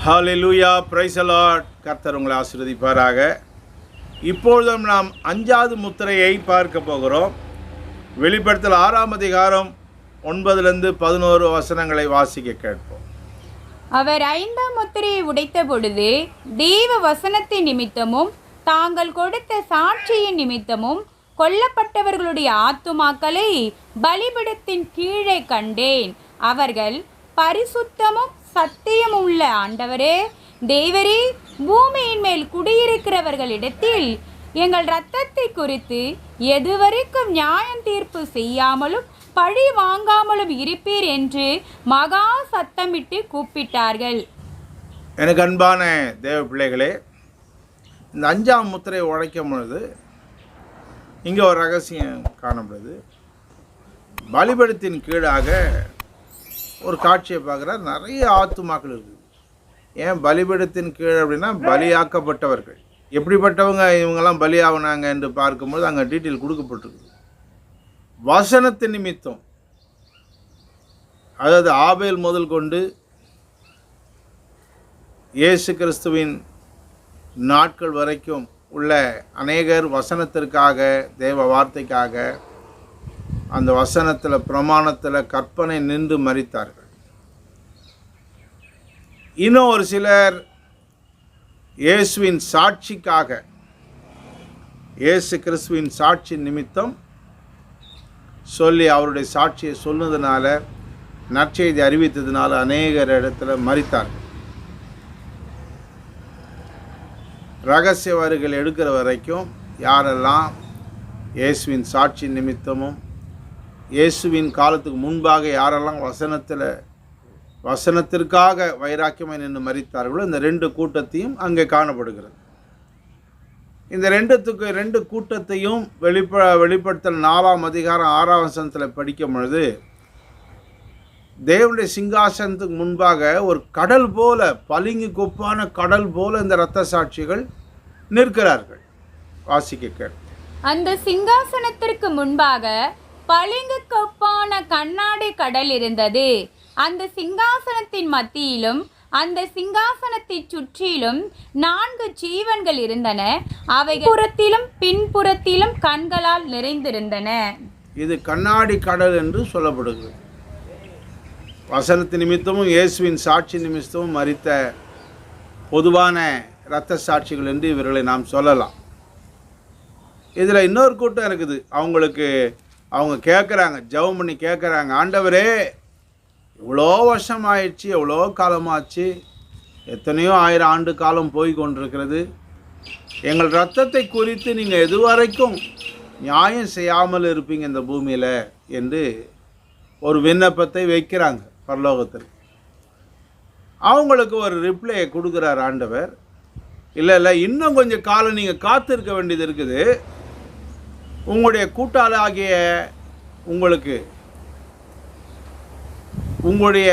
Hallelujah, praise the Lord. கர்த்தர் உங்களை ஆசீர்வதிப்பாராக. இப்பொழுதும் நாம் 5வது முத்திரையை பார்க்க போகிறோம். வெளிப்படுத்தல் 6ஆம் அதிகாரம் 9-11 வசனங்களை வாசிக்க கேட்போம். அவர் 5ஆம் முத்திரையை உடைத்த பொழுது தேவ வசனத்தின் நிமித்தமும் தாங்கள் கொடுத்த சாட்சியின் நிமித்தமும் கொல்லப்பட்டவர்களுடைய ஆத்துமாக்களை பலிபீடத்தின் கீழே கண்டேன். அவர்கள் பரிசுத்தமும் சத்தியம் உள்ள ஆண்டவரே தேவரே, பூமியின் மேல் குடியிருக்கிறவர்களிடத்தில் எங்கள் இரத்தத்தை குறித்து எதுவரைக்கும் நியாயம் தீர்ப்பு செய்யாமலும் பழி வாங்காமலும் இருப்பீர் என்று மகா சத்தமிட்டு கூப்பிட்டார்கள். எனக்கு அன்பான தேவ பிள்ளைகளே, இந்த 5ஆம் முத்திரையை உடைக்கும் பொழுது இங்கே ஒரு ரகசியம் காணப்படுது. பலிபீடத்தின் கீழாக ஒரு காட்சியை பார்க்குறார். நிறைய ஆத்துமாக்கள் இருக்குது. ஏன் பலிபீடத்தின் கீழே அப்படின்னா பலியாக்கப்பட்டவர்கள். எப்படிப்பட்டவங்க இவங்கெல்லாம் பலியாகினாங்க என்று பார்க்கும்போது அங்கே டீட்டெயில் கொடுக்கப்பட்டிருக்கு. வசனத்தின் நிமித்தம், அதாவது ஆபேல் முதல் கொண்டு இயேசு கிறிஸ்துவின் நாட்கள் வரைக்கும் உள்ள அநேகர் வசனத்திற்காக, தேவ வார்த்தைக்காக அந்த வசனத்தில் பிரமாணத்தில் கற்பனை நின்று மரித்தார்கள். இன்னும் ஒரு சிலர் இயேசுவின் சாட்சிக்காக, இயேசு கிறிஸ்துவின் சாட்சி நிமித்தம் சொல்லி அவருடைய சாட்சியை சொன்னதுனால, நற்செய்தி அறிவித்ததுனால அநேகர் இடத்துல மரித்தார்கள். ரகசிய வருகள் எடுக்கிற வரைக்கும் யாரெல்லாம் இயேசுவின் சாட்சி நிமித்தமும் இயேசுவின் காலத்துக்கு முன்பாக யாரெல்லாம் வசனத்திற்காக வைராக்கியமாக நின்று மரித்தார்களோ இந்த 2 கூட்டத்தையும் அங்கே காணப்படுகிறது. இந்த 2 கூட்டத்தையும் வெளிப்படுத்தல் 4ஆம் அதிகாரம் 6ஆம் வசனத்தில் படிக்கும் பொழுது தேவனுடைய சிங்காசனத்துக்கு முன்பாக ஒரு கடல் போல, பளிங்கு கொப்பான கடல் போல இந்த இரத்த சாட்சிகள் நிற்கிறார்கள். வாசிக்க கேள். அந்த சிங்காசனத்திற்கு முன்பாக பளிங்கு கொப்பான கண்ணாடி கடல் இருந்தது. அந்த சிங்காசனத்தின் மத்தியிலும் அந்த சிங்காசனத்தை சுற்றிலும் 4 ஜீவன்கள் இருந்தன. அவை புறத்திலும் பின்புறத்திலும் கண்களால் நிறைந்திருந்தன. இது கண்ணாடி கடல் என்று சொல்லப்படுகிறது. வசனத்தின் நிமித்தமும் இயேசுவின் சாட்சி நிமித்தமும் மரித்த பொதுவான இரத்த சாட்சிகள் என்று இவர்களை நாம் சொல்லலாம். இதில் இன்னொரு கூட்டம் இருக்குது. அவங்க கேட்குறாங்க, ஜெபம் பண்ணி கேட்குறாங்க, ஆண்டவரே இவ்வளோ வருஷம் ஆயிடுச்சு, எவ்வளோ காலமாச்சு, எத்தனையோ 1000 ஆண்டு காலம் போய் கொண்டிருக்கிறது, எங்கள் இரத்தத்தை குறித்து நீங்கள் எதுவரைக்கும் நியாயம் செய்யாமல் இருப்பீங்க இந்த பூமியில் என்று ஒரு விண்ணப்பத்தை வைக்கிறாங்க பரலோகத்தில். அவங்களுக்கு ஒரு ரிப்ளையை கொடுக்குறார் ஆண்டவர். இல்லை, இன்னும் கொஞ்சம் காலம் நீங்கள் காத்திருக்க வேண்டியது இருக்குது. உங்களுடைய கூட்டாளாகிய உங்களுடைய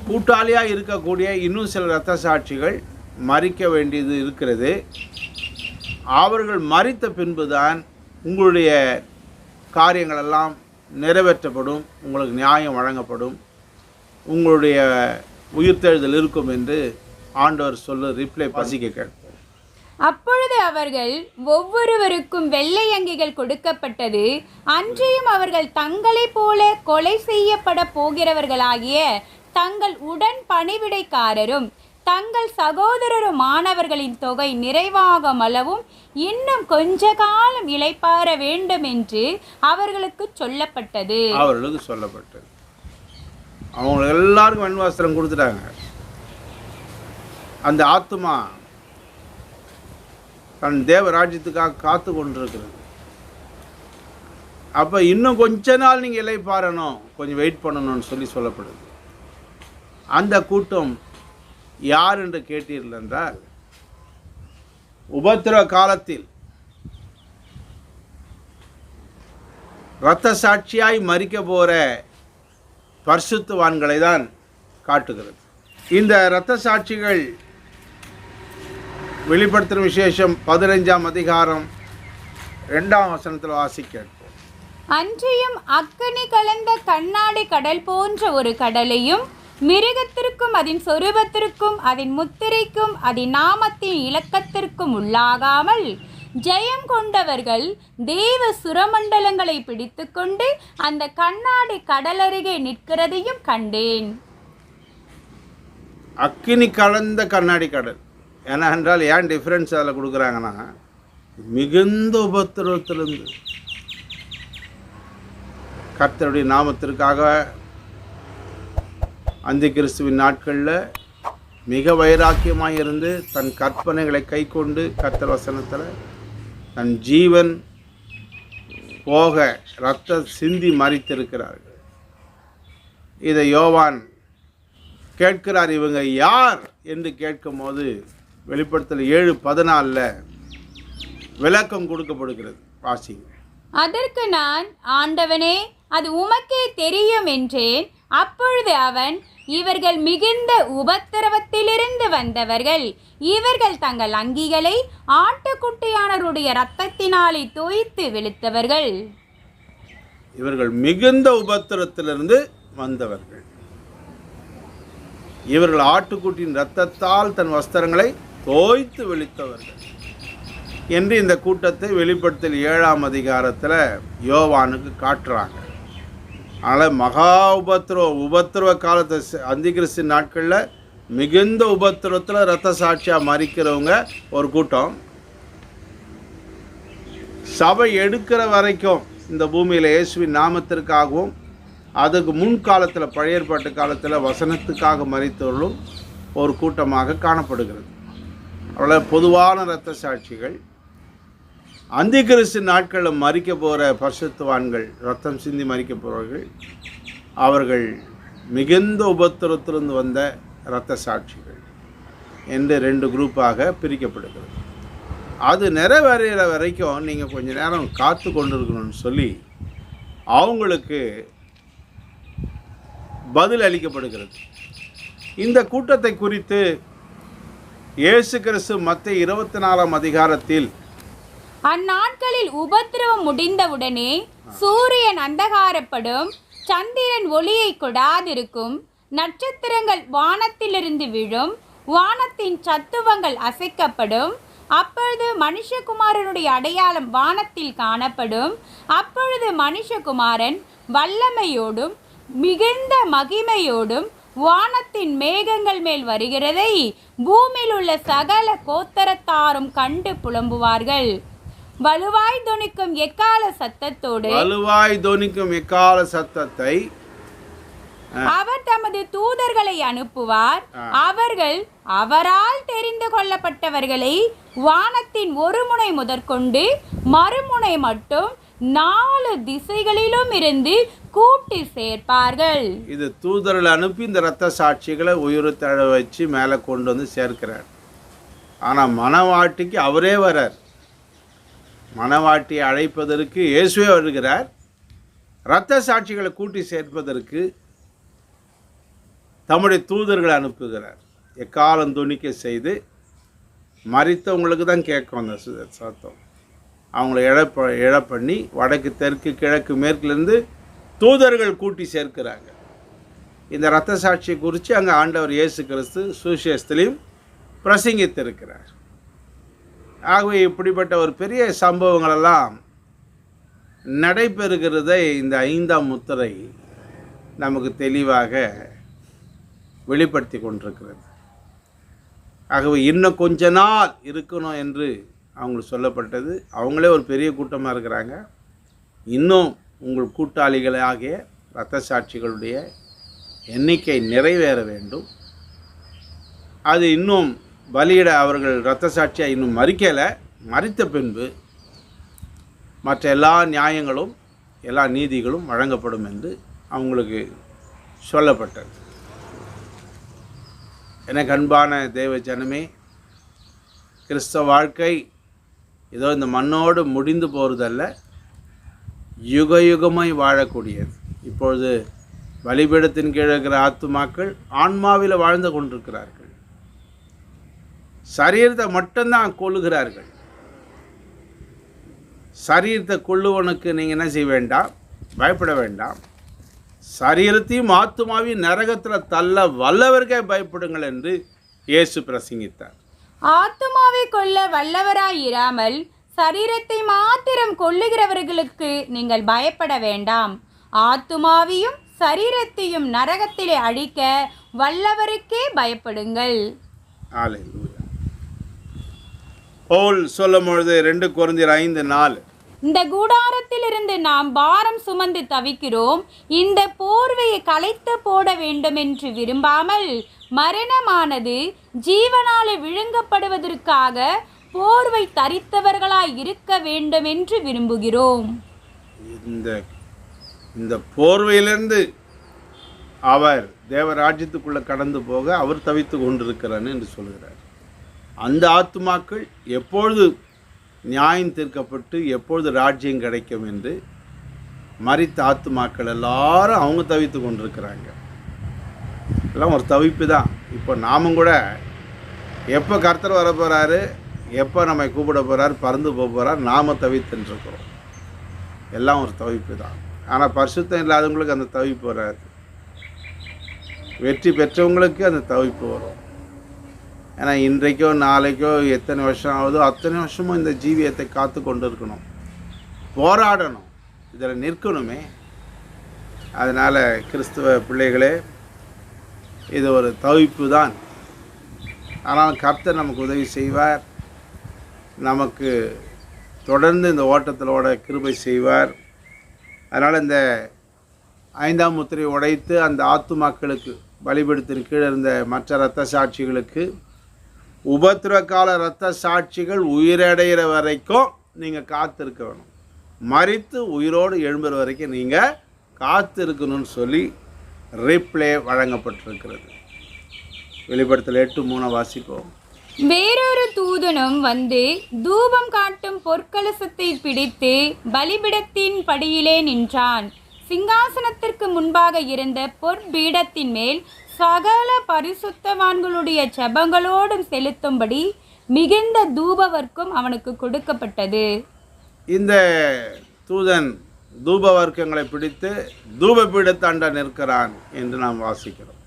கூட்டாளியாக இருக்கக்கூடிய இன்னும் சில இரத்த சாட்சிகள் மரிக்க வேண்டியது இருக்கிறது. அவர்கள் மரித்த பின்புதான் உங்களுடைய காரியங்களெல்லாம் நிறைவேற்றப்படும், உங்களுக்கு நியாயம் வழங்கப்படும், உங்களுடைய உயிர்த்தெழுதல் இருக்கும் என்று ஆண்டவர் சொல்ல ரிப்ளை பசிக்க கேட்போம். அப்பொழுது அவர்கள் ஒவ்வொருவருக்கும் வெள்ளை அங்கிகள் கொடுக்கப்பட்டது. அன்றையும் அவர்கள் தங்களைப் போல கொலை செய்யப்பட போகிறவர்களாகிய தங்கள் உடன் பணிவிடைக்காரரும் தங்கள் சகோதரருமானவர்களின் தொகை நிறைவாகமளவும் இன்னும் கொஞ்ச காலம் இளைப்பாற வேண்டும் என்று அவர்களுக்கு சொல்லப்பட்டது. அவங்க எல்லாருக்கும் வெண்வஸ்திரம் கொடுத்துட்டாங்க. அந்த ஆத்துமா தன் தேவ ராஜ்யத்துக்காக காத்து கொண்டிருக்கிறது. அப்போ இன்னும் கொஞ்ச நாள் நீங்கள் இளைப்பாறணும், கொஞ்சம் வெயிட் பண்ணணும்னு சொல்லப்படுது. அந்த கூட்டம் யார் என்று கேட்டீர்கள் என்றால், உபத்திரவ காலத்தில் இரத்த சாட்சியாய் மரிக்க போகிற பரிசுத்தவான்களை தான் காட்டுகிறது. இந்த இரத்த சாட்சிகள் வெளிப்படுத்தும் விசேஷம் 15ஆம் அதிகாரம் 2ஆம் வசனத்தில் வாசிக்க. அன்றியும் அக்கினி கலந்த கண்ணாடி கடல் போன்ற ஒரு கடலையும் மிருகத்திற்கும் அதன் சொரூபத்திற்கும் அதன் முத்திரைக்கும் அதன் நாமத்தின் இலக்கத்திற்கும் உள்ளாகாமல் ஜெயம் கொண்டவர்கள் தேவ சுரமண்டலங்களை பிடித்துக்கொண்டு அந்த கண்ணாடி கடலருகே நிற்கிறதையும் கண்டேன். அக்கினி கலந்த கண்ணாடி கடல். ஏன்னா என்றால் ஏன் டிஃப்ரென்ஸ் அதில் கொடுக்குறாங்கன்னா, மிகுந்த உபத்திரவத்திலிருந்து கர்த்தருடைய நாமத்திற்காக அந்த கிறிஸ்துவின் நாட்களில் மிக வைராக்கியமாக இருந்து தன் கற்பனைகளை கை கொண்டு கர்த்தர் வசனத்தில் தன் ஜீவன் போக இரத்த சிந்தி மரித்திருக்கிறார்கள். இதை யோவான் கேட்கிறார். இவங்க யார் என்று கேட்கும் போது வெளிப்படுத்தல் 7:14 விளக்கம் கொடுக்கப்படுகிறது. வாசிங்க. அதற்கு நான், ஆண்டவனே, அது உமக்கே தெரியும் என்றேன். அப்பொழுது அவன், இவர்கள் மிகுந்த உபத்திரவத்திலிருந்து வந்தவர்கள். இவர்கள் தங்கள் அங்கிகளை ஆட்டுக்குட்டியானவருடைய இரத்தத்தினாலே தோய்த்து வெளுத்தவர்கள். இவர்கள் மிகுந்த உபத்திரத்திலிருந்து வந்தவர்கள். இவர்கள் ஆட்டுக்குட்டியின் இரத்தத்தால் தன் வஸ்திரங்களை தோய்த்து வெளுத்தவர்கள் என்று இந்த கூட்டத்தை வெளிப்படுத்தல் 7ஆம் அதிகாரத்தில் யோவானுக்கு காட்டுறாங்க. அதனால் மகா உபத்திரவ காலத்தை அந்திகிறிஸ்து நாட்களில் மிகுந்த உபத்திரவத்தில் இரத்த சாட்சியாக மறிக்கிறவங்க ஒரு கூட்டம். சபை எடுக்கிற வரைக்கும் இந்த பூமியில் இயேசுவின் நாமத்திற்காகவும் அதுக்கு முன்காலத்தில் பழைய ஏற்பாட்டு காலத்தில் வசனத்துக்காக மறித்தவர்களும் ஒரு கூட்டமாக காணப்படுகிறது. அவ்வளோ பொதுவான இரத்த சாட்சிகள். அந்திகிறிஸ்து நாட்களில் மறிக்க போகிற பரிசுத்தவான்கள், ரத்தம் சிந்தி மறிக்க போகிறவர்கள், அவர்கள் மிகுந்த உபத்திரத்திலிருந்து வந்த இரத்த சாட்சிகள் என்று 2 குரூப்பாக பிரிக்கப்படுகிறது. அது நிறைவேறுகிற வரைக்கும் நீங்கள் கொஞ்சம் நேரம் காத்து கொண்டிருக்கணும்னு சொல்லி அவங்களுக்கு பதில் அளிக்கப்படுகிறது. இந்த கூட்டத்தை குறித்து இயேசு கிறிஸ்து மத்தேயு 24ஆம் அதிகாரத்தில், அந்நாட்களில் உபத்திரவம் முடிந்தவுடனே சூரியன் அந்தகாரப்படும், சந்திரன் ஒளியை கொடாதிருக்கும், நட்சத்திரங்கள் வானத்திலிருந்து விழும், வானத்தின் சத்துவங்கள் அசைக்கப்படும். அப்பொழுது மனுஷகுமாரனுடைய அடையாளம் வானத்தில் காணப்படும். அப்பொழுது மனுஷகுமாரன் வல்லமையோடும் மிகுந்த மகிமையோடும் வானத்தின் மேகங்கள் மேல் வருகிறதை பூமியில் உள்ள சகல கோத்தரத்தாரும் கண்டு புலம்புவார்கள். வலுவாய் தொனிக்கும் எக்கால சத்தத்தை அவர் தமது தூதர்களை அனுப்புவார். அவர்கள் அவரால் தெரிந்து கொள்ளப்பட்டவர்களை வானத்தின் ஒரு முனை முதற்கொண்டு மறுமுனை மட்டும் 4 திசைகளிலும் இருந்து கூட்டி சேர்ப்பார்கள். இது தூதர்களை அனுப்பி இந்த இரத்த சாட்சிகளை உயிர்த்தழ வச்சு மேலே கொண்டு வந்து சேர்க்கிறார். ஆனால் மணவாட்டிக்கு அவரே வரார். மணவாட்டியை அழைப்பதற்கு இயேசுவே வருகிறார். இரத்த சாட்சிகளை கூட்டி சேர்ப்பதற்கு தம்முடைய தூதர்களை அனுப்புகிறார். எக்காலம் துணிக்க செய்து மரித்தவங்களுக்கு தான் கேட்கும் அந்த சத்தம். அவங்கள இழ பண்ணி வடக்கு தெற்கு கிழக்கு மேற்குலேருந்து தூதர்கள் கூட்டி சேர்க்கிறாங்க. இந்த இரத்த சாட்சியை குறித்து அங்கே ஆண்டவர் இயேசு கிறிஸ்து சுவிசேஷத்திலையும் பிரசங்கித்திருக்கிறார். ஆகவே இப்படிப்பட்ட ஒரு பெரிய சம்பவங்களெல்லாம் நடைபெறுகிறதை இந்த 5ஆம் முத்திரை நமக்கு தெளிவாக வெளிப்படுத்தி கொண்டிருக்கிறது. ஆகவே இன்னும் கொஞ்ச நாள் இருக்கணும் என்று அவங்களுக்கு சொல்லப்பட்டது. அவங்களே ஒரு பெரிய கூட்டமாக இருக்கிறாங்க. இன்னும் உங்கள் கூட்டாளிகளாகிய இரத்த சாட்சிகளுடைய எண்ணிக்கை நிறைவேற வேண்டும். அது இன்னும் பலியிட அவர்கள் இரத்த சாட்சியாக இன்னும் மறிக்கலை. மறித்த பின்பு மற்ற எல்லா நியாயங்களும் எல்லா நீதிகளும் வழங்கப்படும் என்று அவங்களுக்கு சொல்லப்பட்டது. எனக்கு அன்பான தேவ ஜனமே, கிறிஸ்தவ வாழ்க்கை ஏதோ இந்த மண்ணோடு முடிந்து போகிறதல்ல, யுக யுகமாய் வாழக்கூடியது. இப்பொழுது பலிபீடத்தின் கீழே இருக்கிற ஆத்துமாக்கள் ஆன்மாவில் வாழ்ந்து கொண்டிருக்கிறார்கள். சரீரத்தை மட்டும்தான் கொள்ளுகிறார்கள். சரீரத்தை கொள்ளுவனுக்கு நீங்கள் என்ன செய்ய வேண்டாம், பயப்பட வேண்டாம். சரீரத்தையும் ஆத்துமாவையும் நரகத்தில் தள்ள வல்லவர்க்கே பயப்படுங்கள் என்று இயேசு பிரசங்கித்தார். ஆத்துமாவை கொல்ல வல்லவராயிராமல் சரீரத்தை மாத்திரம் கொல்லுகிறவர்களுக்கு நீங்கள் பயப்பட வேண்டாம். ஆத்துமாவையும் சரீரத்தையும் நரகத்திலே அழிக்க வல்லவருக்கே பயப்படுங்கள். ஹல்லேலூயா. பவுல் சொல்லும் பொழுது 2 கொரிந்தியர் 5:4, இந்த கூடாரத்திலிருந்து நாம் பாரம் சுமந்து தவிக்கிறோம். இந்த போர்வையை களைத்து போட வேண்டும் என்று விரும்பாமல் மரணமானது ஜீவனாலே விழுங்கப்படுவதற்காக போர்வை தரித்தவர்களாய் இருக்க வேண்டும் என்று விரும்புகிறோம். இந்த போர்வையிலிருந்து அவர் தேவராஜ்யத்துக்குள்ளே கடந்து போக அவர் தவித்து கொண்டிருக்கிறார் என்று சொல்கிறார். அந்த ஆத்துமாக்கள் எப்பொழுது நியாயம் தீர்க்கப்பட்டு எப்பொழுது ராஜ்யம் கிடைக்கும் என்று மரித்த ஆத்துமாக்கள் எல்லாரும் அவங்க தவித்து கொண்டிருக்கிறாங்க. எல்லாம் ஒரு தவிப்பு தான். இப்போ நாமும் கூட எப்போ கர்த்தர் வர போகிறாரு, எப்போ நம்மை கூப்பிட போகிறார், பறந்து போக போகிறார், நாம் தவித்துருக்கிறோம். எல்லாம் ஒரு தவிப்பு தான். ஆனால் பரிசுத்தம் இல்லாதவங்களுக்கு அந்த தவிப்பு வராது. வெற்றி பெற்றவங்களுக்கு அந்த தவிப்பு வரும். ஏன்னா இன்றைக்கோ நாளைக்கோ எத்தனை வருஷம் ஆகுதோ அத்தனை வருஷமும் இந்த ஜீவியத்தை காத்து கொண்டு இருக்கணும், போராடணும், இதில் நிற்கணுமே. அதனால் கிறிஸ்துவ பிள்ளைகளே, இது ஒரு தவிப்பு தான். ஆனால் கர்த்தர் நமக்கு உதவி செய்வார், நமக்கு தொடர்ந்து இந்த ஓட்டத்தில் ஓட கிருபை செய்வார். அதனால் இந்த 5ஆம் முத்திரையை உடைத்து அந்த ஆத்துமாக்களுக்கு பலிபீடத்தின் கீழே இருந்த மற்ற இரத்த சாட்சிகளுக்கு உபத்திரவ கால இரத்த சாட்சிகள் உயிரடைகிற வரைக்கும் நீங்கள் காத்திருக்க வேணும். மரித்து உயிரோடு எழும்புற வரைக்கும் நீங்கள் காத்திருக்கணும்னு சொல்லி ரிப்ளே வழங்கப்பட்டிருக்கிறது. வெளிப்படுத்தல் 8:3 வாசிப்போம். வேறொரு தூதனும் வந்து தூபம் காட்டும் பொற்கலசத்தை பிடித்து பலிபீடத்தின் படியிலே நின்றான். சிங்காசனத்திற்கு முன்பாக இருந்த பொற்பீடத்தின் மேல் சகல பரிசுத்தவான்களுடைய ஜெபங்களோடும் செலுத்தும்படி மிகுந்த தூபவர்க்கம் அவனுக்கு கொடுக்கப்பட்டது. இந்த தூதன் தூபவர்க்கங்களை பிடித்து தூபபீடத்தாண்ட நிற்கிறான் என்று நாம் வாசிக்கிறோம்.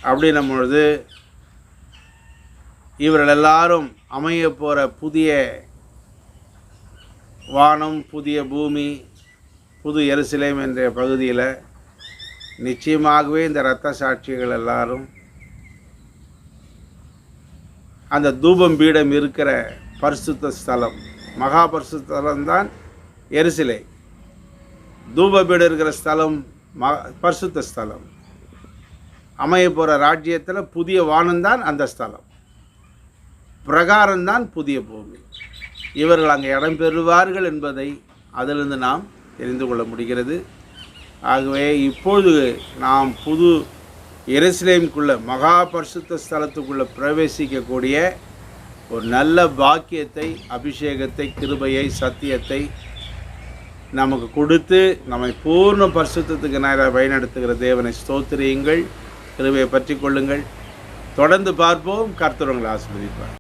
அப்படின்னும் பொழுது இவர்கள் எல்லாரும் அமைய போகிற புதிய வானம், புதிய பூமி, புது எருசலேம் என்ற பகுதியில் நிச்சயமாகவே இந்த இரத்த சாட்சிகள் எல்லாரும் அந்த தூபம் பீடம் இருக்கிற பரிசுத்த ஸ்தலம், மகா பரிசுத்த ஸ்தலம்தான் எருசலேம். தூப பீடம் இருக்கிற ஸ்தலம் பரிசுத்த ஸ்தலம். அமைய போகிற ராஜ்யத்தில் புதிய வானம்தான் அந்த ஸ்தலம், பிரகாரம்தான் புதிய பூமி. இவர்கள் அங்கே இடம் பெறுவார்கள் என்பதை அதிலிருந்து நாம் தெரிந்து கொள்ள முடிகிறது. ஆகவே இப்பொழுது நாம் புது எருசலேமுக்குள்ள மகா பரிசுத்த ஸ்தலத்துக்குள்ளே பிரவேசிக்கக்கூடிய ஒரு நல்ல பாக்கியத்தை, அபிஷேகத்தை, கிருபையை, சத்தியத்தை நமக்கு கொடுத்து நம்மை பூர்ண பரிசுத்தத்துக்கு நேராக வழிநடத்துகிற தேவனை ஸ்தோத்திரியுங்கள். கிருபையை பற்றி கொள்ளுங்கள். தொடர்ந்து பார்ப்போம். கர்த்தர் உங்களை ஆசீர்வதிப்பார்.